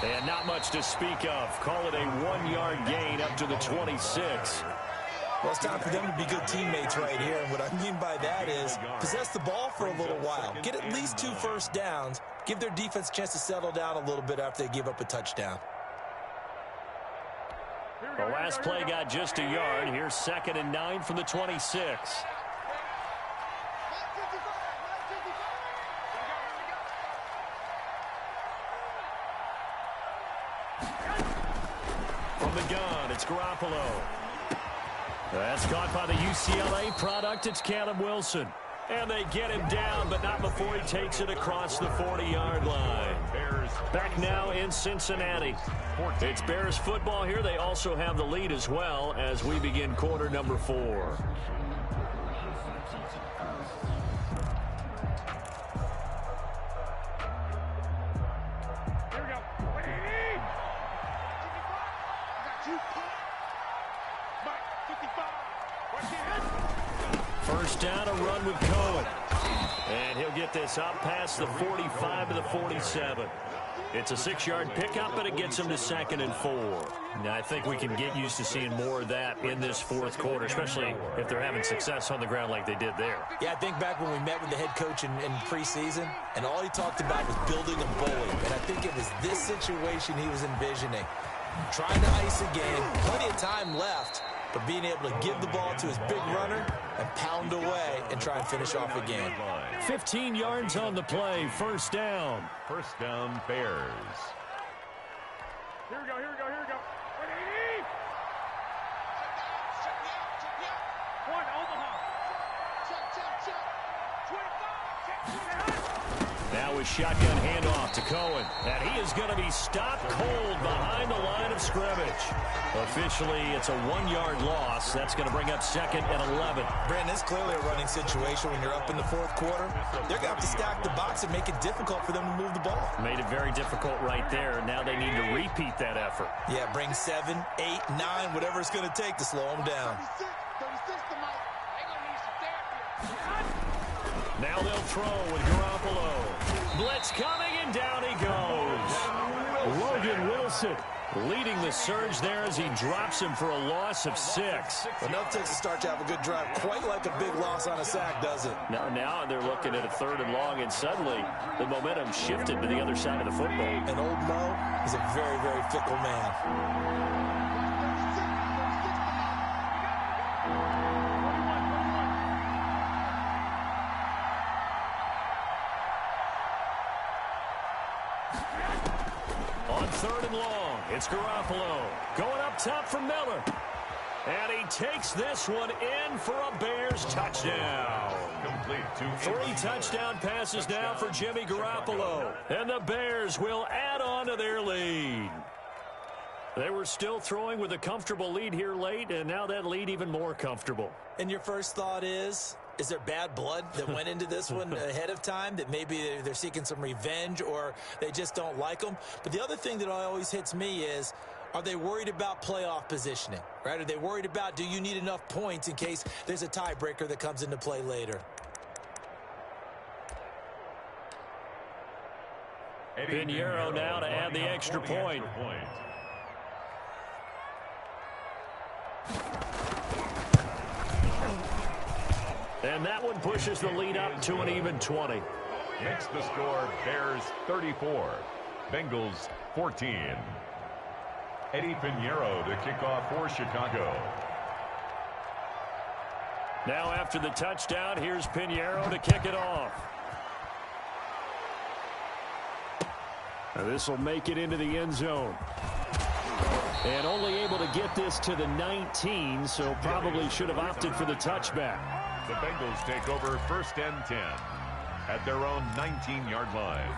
And not much to speak of. Call it a 1-yard gain up to the 26. Well, it's time for them to be good teammates right here. And what I mean by that is possess the ball for a little while. Get at least 2 first downs. Give their defense a chance to settle down a little bit after they give up a touchdown. The last play got just a yard. Here's 2nd and 9 from the 26. From the gun, it's Garoppolo. That's caught by the UCLA product. It's Caleb Wilson. And they get him down, but not before he takes it across the 40-yard line. Back now in Cincinnati. It's Bears football here. They also have the lead as well as we begin quarter number 4. First down, a run with Cohen. And he'll get this up past the 45 to the 47. It's a 6-yard pickup, but it gets him to 2nd and 4. Now, I think we can get used to seeing more of that in this 4th quarter, especially if they're having success on the ground like they did there. Yeah, I think back when we met with the head coach in preseason, and all he talked about was building a bully. And I think it was this situation he was envisioning. Trying to ice a game, plenty of time left, but being able to give the ball to his big runner and pound away and try and finish off a game. 15 yards on the play, 1st down. 1st down, Bears. Here we go, here we go, here we go. 180! One, Omaha. Check. 25, check. Now with shotgun handoff to Cohen. And he is going to be stopped cold behind the line of scrimmage. Officially, it's a 1-yard loss. That's going to bring up 2nd and 11. Brandon, it's clearly a running situation when you're up in the 4th quarter. They're going to have to stack the box and make it difficult for them to move the ball. Made it very difficult right there. Now they need to repeat that effort. Yeah, bring 7, 8, 9, whatever it's going to take to slow them down. 36 to Mike. They're going to need some therapy. Now they'll throw with Garoppolo. Blitz coming, and down he goes. Logan Wilson leading the surge there as he drops him for a loss of 6. Enough to start to have a good drive. Quite like a big loss on a sack, does it? Now they're looking at a 3rd and long, and suddenly the momentum shifted to the other side of the football. And old Mo is a very, very fickle man. On 3rd and long, it's Garoppolo going up top for Miller. And he takes this one in for a Bears touchdown. Complete. 3 touchdown passes now for Jimmy Garoppolo. And the Bears will add on to their lead. They were still throwing with a comfortable lead here late, and now that lead even more comfortable. And your first thought is there bad blood that went into this one ahead of time, that maybe they're seeking some revenge or they just don't like them? But the other thing that always hits me is, are they worried about playoff positioning, right? Are they worried about, do you need enough points in case there's a tiebreaker that comes into play later? Pinheiro now to add the extra point. And that one pushes the lead up to an even 20. Makes the score Bears 34, Bengals 14. Eddie Pinheiro to kick off for Chicago. Now after the touchdown, here's Pinheiro to kick it off. This will make it into the end zone. And only able to get this to the 19, so probably should have opted for the touchback. The Bengals take over first and 10 at their own 19-yard line.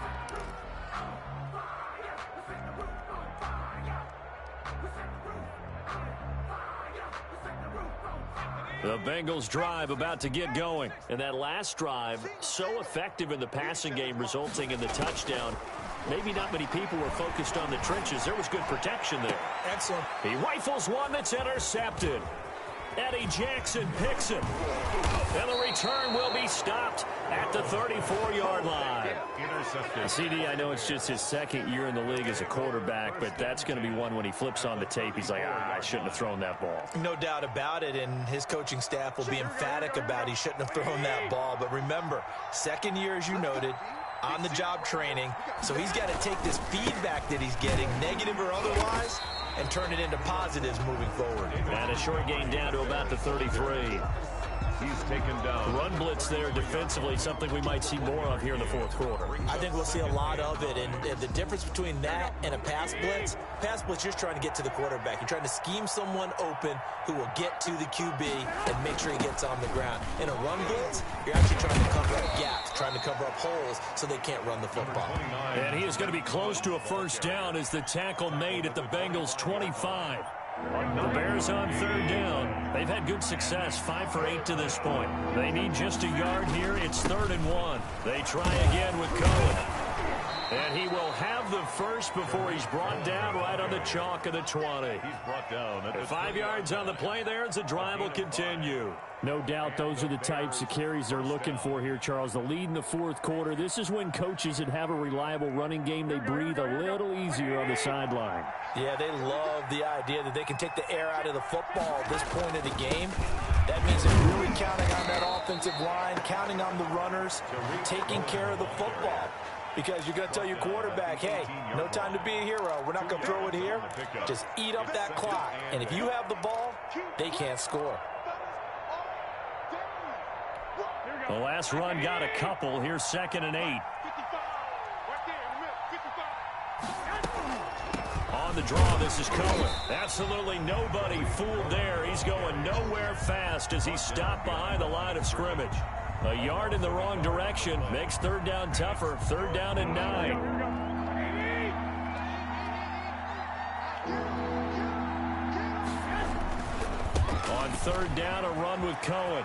The Bengals drive about to get going. And that last drive, so effective in the passing game, resulting in the touchdown. Maybe not many people were focused on the trenches. There was good protection there. Excellent. He rifles one that's intercepted. Eddie Jackson picks it. And the return will be stopped at the 34-yard line. Intercepted. CD, I know it's just his second year in the league as a quarterback, but that's going to be one when he flips on the tape. He's like, I shouldn't have thrown that ball. No doubt about it, and his coaching staff will be emphatic about he shouldn't have thrown that ball. But remember, second year, as you noted, on-the-job training, so he's got to take this feedback that he's getting, negative or otherwise, and turn it into positives moving forward. And a short gain down to about the 33. He's taken down. Run blitz there defensively, something we might see more of here in the fourth quarter. I think we'll see a lot of it, and the difference between that and a pass blitz, you're just trying to get to the quarterback. You're trying to scheme someone open who will get to the QB and make sure he gets on the ground. In a run blitz, you're actually trying to cover up gaps, trying to cover up holes so they can't run the football. And he is going to be close to a first down as the tackle made at the Bengals 25. The Bears on third down. They've had good success, 5 for 8 to this point. They need just a yard here. It's 3rd and 1. They try again with Cohen. And he will have the first before he's brought down right on the chalk of the 20. He's brought down at the 5 yards on the play there as the drive will continue. No doubt those are the types of carries they're looking for here, Charles. The lead in the fourth quarter. This is when coaches that have a reliable running game, they breathe a little easier on the sideline. Yeah, they love the idea that they can take the air out of the football at this point of the game. That means they're really counting on that offensive line, counting on the runners, taking care of the football. Because you're going to tell your quarterback, hey, no time to be a hero. We're not going to throw it here. Just eat up that clock. And if you have the ball, they can't score. The last run got a couple. Here's 2nd and 8. On the draw, this is Cohen. Absolutely nobody fooled there. He's going nowhere fast as he's stopped behind the line of scrimmage. A yard in the wrong direction makes 3rd down tougher. 3rd down and 9. On 3rd down, a run with Cohen.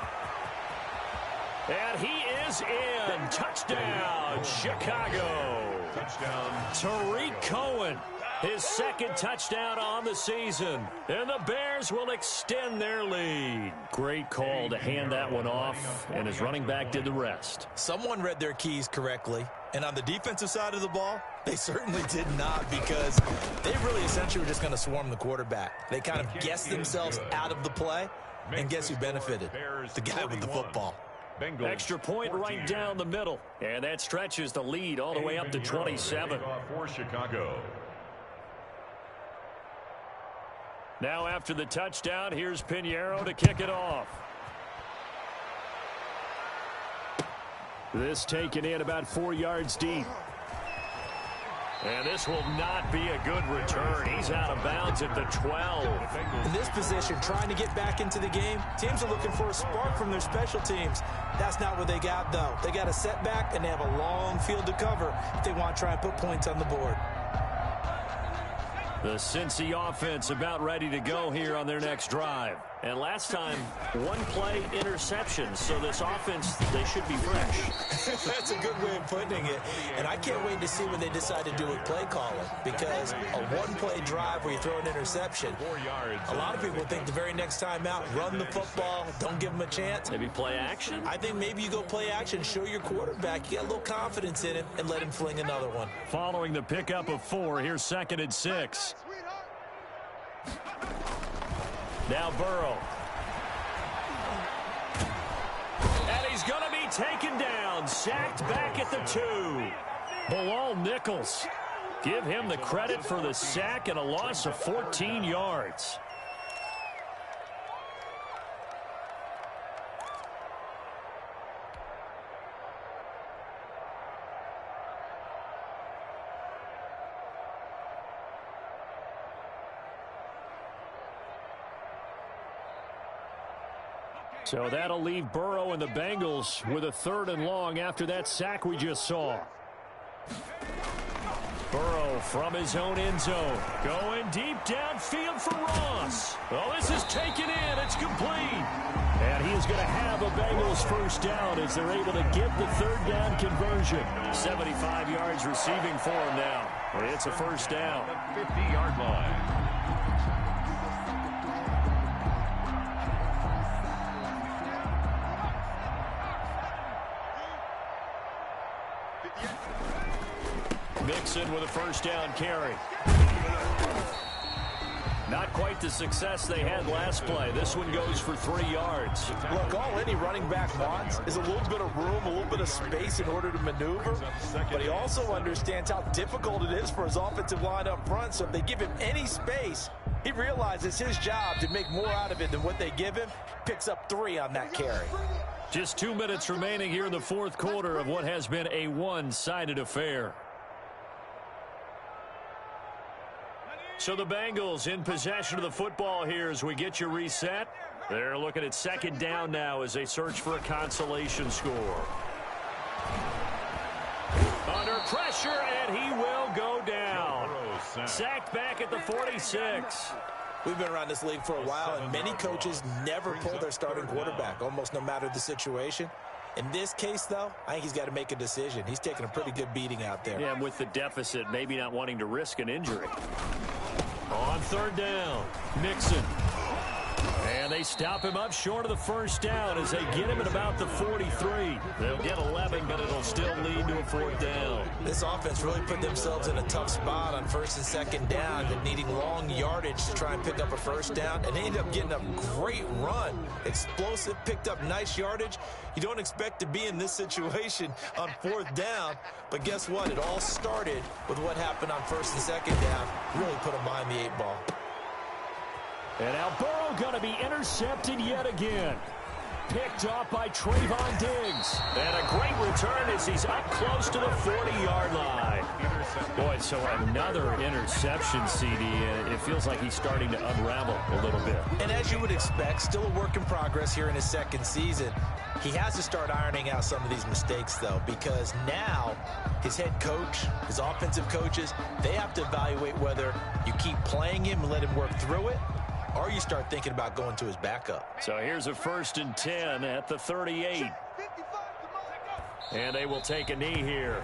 And he is in. Touchdown, Chicago. touchdown. Tariq Cohen, his 2nd touchdown on the season. And the Bears will extend their lead. Great call to hand that one off, and his running back did the rest. Someone read their keys correctly. And on the defensive side of the ball, they certainly did not, because they really essentially were just going to swarm the quarterback. They kind of guessed themselves out of the play, and guess who benefited? The guy with the football. Bengals, Extra point 14. right down the middle. And that stretches the lead all the way up to 27. For Chicago. Now after the touchdown, here's Pinheiro to kick it off. This taken in about 4 yards deep. And this will not be a good return. He's out of bounds at the 12. In this position, trying to get back into the game, teams are looking for a spark from their special teams. That's not what they got, though. They got a setback, and they have a long field to cover if they want to try and put points on the board. The Cincy offense about ready to go here on their next drive. And last time, one play interception. So this offense, they should be fresh. That's a good way of putting it. And I can't wait to see what they decide to do with play calling. Because a one-play drive where you throw an interception, a lot of people think the very next time out, run the football, don't give them a chance. Maybe play action? I think maybe you go play action, show your quarterback, you get a little confidence in him, and let him fling another one. Following the pickup of 4, here's 2nd and 6. Now Burrow. And he's going to be taken down. Sacked back at the 2. Bilal Nichols. Give him the credit for the sack and a loss of 14 yards. So that'll leave Burrow and the Bengals with a 3rd and long after that sack we just saw. Burrow from his own end zone. Going deep downfield for Ross. Well, this is taken in. It's complete. And he is going to have a Bengals first down as they're able to get the 3rd down conversion. 75 yards receiving for him now. It's a first down. 50-yard line. Mixon with a first down carry. Not quite the success they had last play. This one goes for 3 yards. Look, all any running back wants is a little bit of room, a little bit of space in order to maneuver. But he also understands how difficult it is for his offensive line up front. So if they give him any space, he realizes his job to make more out of it than what they give him. Picks up 3 on that carry. Just 2 minutes remaining here in the 4th quarter of what has been a one-sided affair. So the Bengals in possession of the football here as we get you reset. They're looking at 2nd down now as they search for a consolation score. Under pressure, and he will go down. Sacked back at the 46. We've been around this league for a while, and many coaches never pull their starting quarterback, almost no matter the situation. In this case, though, I think he's got to make a decision. He's taking a pretty good beating out there. Yeah, and with the deficit, maybe not wanting to risk an injury. On 3rd down, Mixon. And they stop him up short of the first down as they get him at about the 43. They'll get 11, but it'll still lead to a 4th down. This offense really put themselves in a tough spot on 1st and 2nd down, and needing long yardage to try and pick up a first down. And they ended up getting a great run. Explosive, picked up nice yardage. You don't expect to be in this situation on 4th down, but guess what? It all started with what happened on 1st and 2nd down. Really put them behind the 8 ball. And now Burrow going to be intercepted yet again. Picked off by Trayvon Diggs. And a great return as he's up close to the 40-yard line. Boy, so another interception, CD. It feels like he's starting to unravel a little bit. And as you would expect, still a work in progress here in his 2nd season. He has to start ironing out some of these mistakes, though, because now his head coach, his offensive coaches, they have to evaluate whether you keep playing him and let him work through it, or you start thinking about going to his backup. So here's a 1st and 10 at the 38. And they will take a knee here.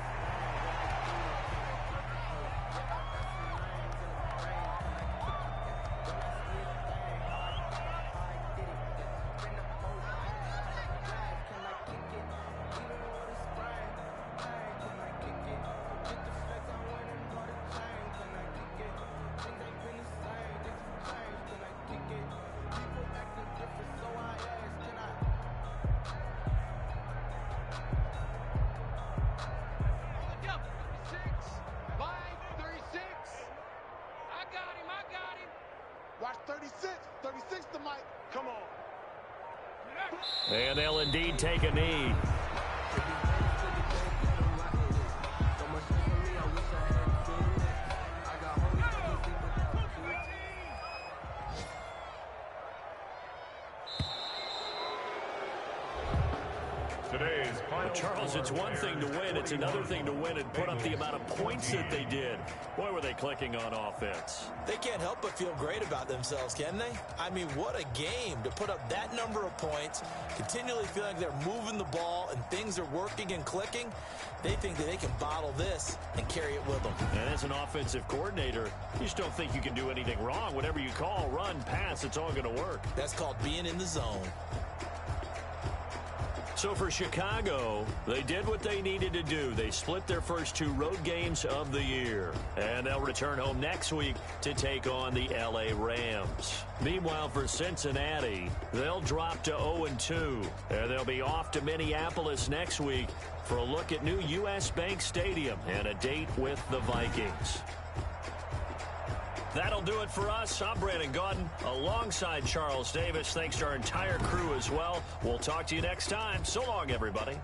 Watch 36. 36 to Mike. Come on. And they'll indeed take a knee. Charles, it's one thing to win. It's another thing to win and put up the amount of points that they did. Boy, were they clicking on offense. They can't help but feel great about themselves, can they? I mean, what a game to put up that number of points, continually feeling like they're moving the ball and things are working and clicking. They think that they can bottle this and carry it with them. And as an offensive coordinator, you just don't think you can do anything wrong. Whatever you call, run, pass, it's all going to work. That's called being in the zone. So for Chicago, they did what they needed to do. They split their first 2 road games of the year. And they'll return home next week to take on the L.A. Rams. Meanwhile, for Cincinnati, they'll drop to 0-2. And they'll be off to Minneapolis next week for a look at new U.S. Bank Stadium and a date with the Vikings. That'll do it for us. I'm Brandon Gaudin alongside Charles Davis. Thanks to our entire crew as well. We'll talk to you next time. So long, everybody.